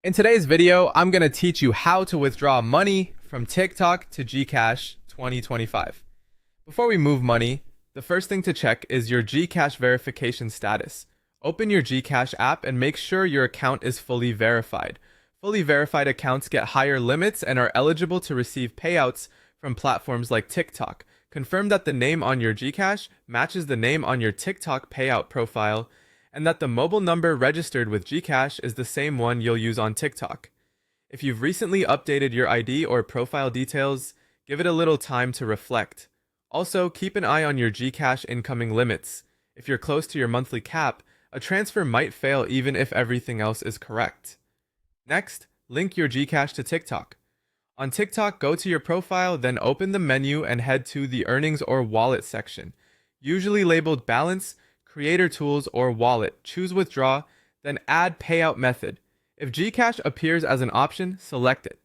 In today's video, I'm going to teach you how to withdraw money from TikTok to GCash 2025. Before we move money, the first thing to check is your GCash verification status. Open your GCash app and make sure your account is fully verified. Fully verified accounts get higher limits and are eligible to receive payouts from platforms like TikTok. Confirm that the name on your GCash matches the name on your TikTok payout profile, and that the mobile number registered with GCash is the same one you'll use on TikTok. If you've recently updated your ID or profile details, give it a little time to reflect. Also, keep an eye on your GCash incoming limits. If you're close to your monthly cap, a transfer might fail even if everything else is correct. Next, link your GCash to TikTok. On TikTok, go to your profile, then open the menu and head to the Earnings or Wallet section. Usually labeled Balance, Creator Tools, or Wallet. Choose Withdraw, then add Payout Method. If GCash appears as an option, select it.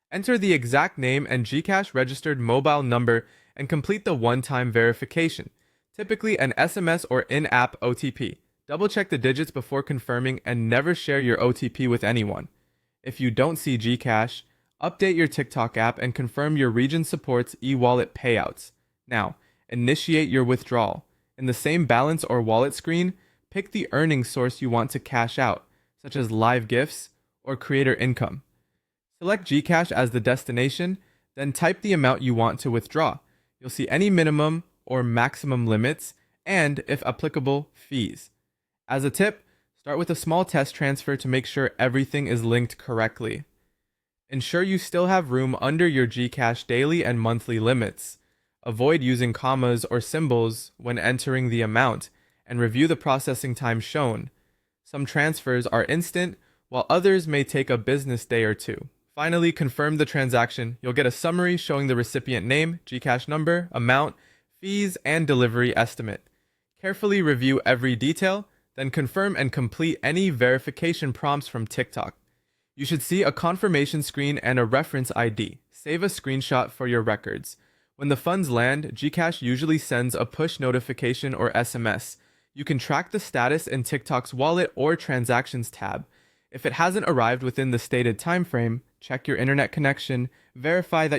Enter the exact name and GCash registered mobile number and complete the one-time verification, typically an SMS or in-app OTP. Double-check the digits before confirming and never share your OTP with anyone. If you don't see GCash, update your TikTok app and confirm your region supports e-wallet payouts. Now, initiate your withdrawal. In the same balance or wallet screen, pick the earnings source you want to cash out, such as live gifts or creator income. Select GCash as the destination, then type the amount you want to withdraw. You'll see any minimum or maximum limits and, if applicable, fees. As a tip, start with a small test transfer to make sure everything is linked correctly. Ensure you still have room under your GCash daily and monthly limits. Avoid using commas or symbols when entering the amount, and review the processing time shown. Some transfers are instant, while others may take a business day or two. Finally, confirm the transaction. You'll get a summary showing the recipient name, GCash number, amount, fees, and delivery estimate. Carefully review every detail, then confirm and complete any verification prompts from TikTok. You should see a confirmation screen and a reference ID. Save a screenshot for your records. When the funds land, GCash usually sends a push notification or SMS. You can track the status in TikTok's Wallet or Transactions tab. If it hasn't arrived within the stated time frame, check your internet connection, verify that